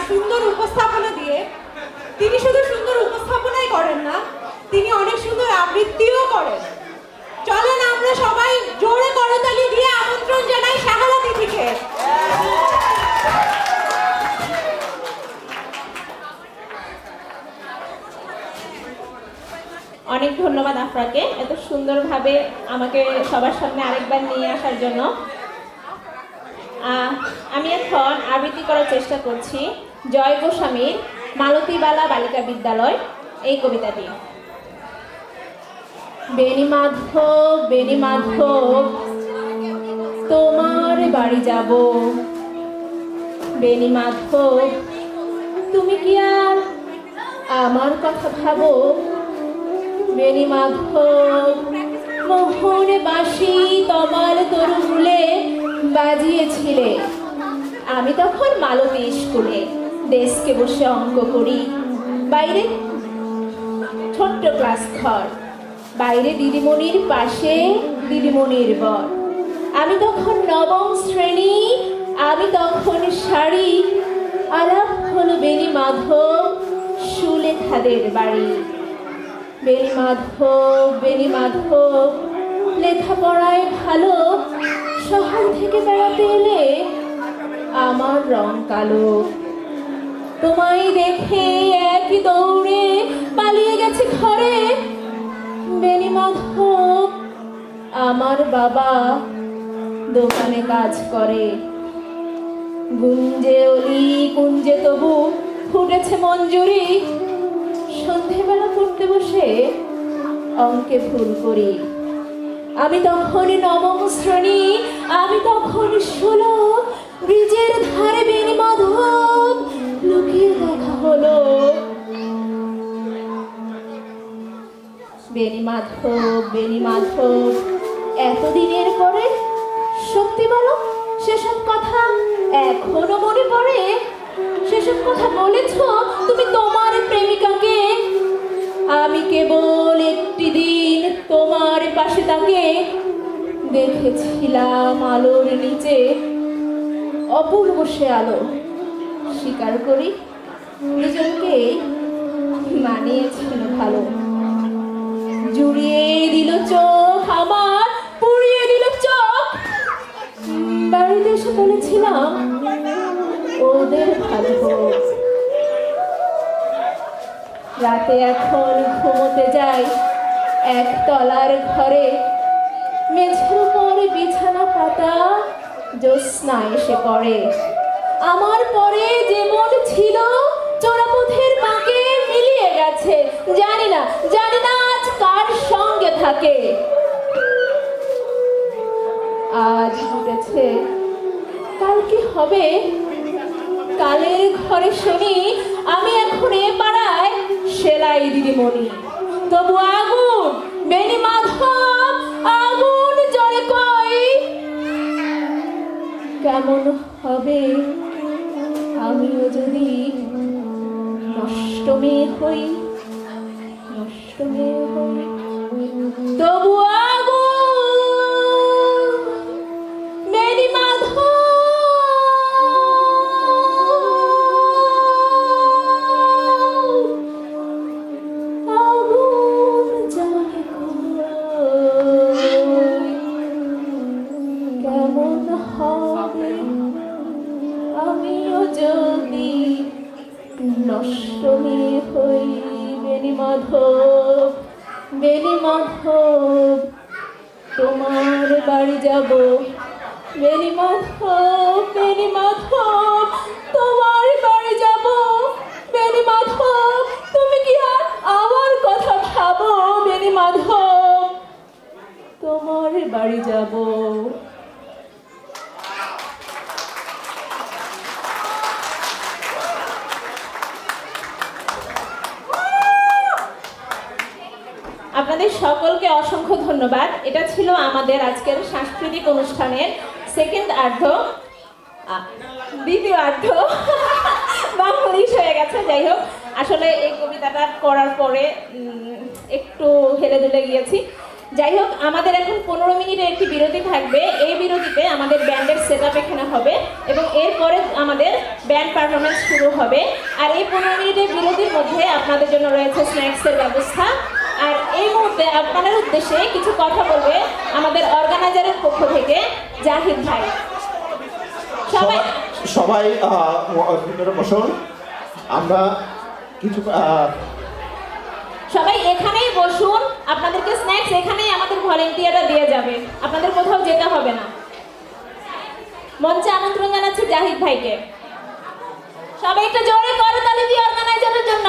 সুন্দর উপস্থাপনা দিয়ে তিনি শুধু সুন্দর উপস্থাপনাই করেন না, তিনি অনেক সুন্দর আবৃত্তিও করেন। চলেন আমরা সবাই জোরে করতালি দিয়ে আমন্ত্রণ জানাই শাহালা দিদিকে। অনেক ধন্যবাদ আফরাকে এত সুন্দরভাবে আমাকে সবার সামনে আরেকবার নিয়ে আসার জন্য। আমি এখন আবৃত্তি করার চেষ্টা করছি জয় গোস্বামীর মালতীবালা বালিকা বিদ্যালয় এই কবিতাটি। বেণী মাধব বেণী মাধব তোমার বাড়ি যাব, বেণী মাধব তুমি কি আর আমার কথা ভাবো, বেণী মাধব মোহন বাঁশি তমাল তরুলে বাজিয়েছিলে, আমি তখন মালতী স্কুলে ডেস্কে বসে অঙ্ক করি, বাইরে ছোট্ট ক্লাস ঘর, বাইরে দিদিমণির পাশে দিদিমণির বর, আমি তখন নবম শ্রেণী, আমি তখন শাড়ি, আলাপ হলো বেণী মাধব সুলেখাদের বাড়ি, বেণী মাধব লেখাপড়ায় ভালো, শহর থেকে বেড়াতে এলে আমার রং কালো, তোমায় দেখে একই দৌড়ে পালিয়ে গেছে ঘরে, বেণী মাধব আমার বাবা দোকানে কাজ করে, গুঞ্জে অলি কুঞ্জে তবু ফুটেছে মঞ্জুরি, সন্ধেবেলা পড়তে বসে অঙ্কে ভুল করি, আমি তখন নবম শ্রেণী, আমি তখন 16, ব্রিজের ধারে বেণী মাধব লুকিয়ে দেখা হলো, বেণী মাধব এতদিনের পরে সত্যি বলো সেসব কথা এখনো মনে পড়ে, সেসব কথা বলেছ তুমি তোমার প্রেমিকাকে, আমি কেবল একটি দিন তোমার পাশে তাকে দেখেছিলাম আলোর নিচে, অপূর্ব সে আলো, স্বীকার করি দুজনকে মানিয়েছিল ভালো, জুড়িয়ে দিল চোখ আমার, পুড়িয়ে দিল চোখ, বাড়িতে এসে বলেছিলাম ওদের ভালো হোক, রাতে এখন ঘুমোতে যাই একতলার ঘরে, মেঝের উপর বিছানা পাতা জ্যোৎস্না এসে পড়ে, আমার পরে যেমন ছিল চোরাপথের পাকে মিলিয়ে গেছে, জানি না আজ কার সঙ্গে থাকে, আজ উঠেছে কাল কি হবে, কালের ঘরে শুনি আমি এখন এ পাড়ায় সেলাই দিদিমণি, তবু আগুন বেণী মাধব আগুন জ্বলে কই, কেমন হবে আমিও যদি নষ্ট মেয়ে হই, তবু আগুন বেণী মাধব আগুন জ্বলে কই, কেমন হবে আমিও যদি নষ্ট মেয়ে হই, বেণী মাধব তোমার বাড়ি যাব, বেণী মাধব তোমার বাড়ি যাব, বেণী মাধব তুমি কি আর আমার কথা ভাবো, বেণী মাধব তোমার বাড়ি যাব। আপনাদের সকলকে অসংখ্য ধন্যবাদ। এটা ছিল আমাদের আজকের সাংস্কৃতিক অনুষ্ঠানের সেকেন্ড আর্ধ, দ্বিতীয় আর্ধ বাংলাদেশ হয়ে গেছে। যাই হোক, আসলে এই কবিতাটা করার পরে একটু হেলে দুলে গিয়েছি। যাই হোক, আমাদের এখন 15 মিনিটের একটি বিরতি থাকবে। এই বিরতিতে আমাদের ব্যান্ডের সেটআপ এখানে হবে এবং এরপরে আমাদের ব্যান্ড পারফরমেন্স শুরু হবে। আর এই 15 মিনিটের বিরতির মধ্যে আপনাদের জন্য রয়েছে স্ন্যাক্সের ব্যবস্থা। আর এই মুহূর্তে আপনাদের উদ্দেশ্যে কিছু কথা বলবে আমাদের অর্গানাইজারের পক্ষ থেকে জাহিদ ভাই। সবাই ভিতরে বসুন। আমরা কিছু সবাই এখানেই বসুন, আপনাদেরকে স্ন্যাক্স এখানেই আমাদের ভলেন্টিয়াররা দিয়ে যাবে, আপনাদের কোথাও যেতে হবে না। মঞ্চে আমন্ত্রণ জানাচ্ছি জাহিদ ভাইকে। সবাই একটু জোরে করতালি দিয়ে অর্গানাইজারের জন্য।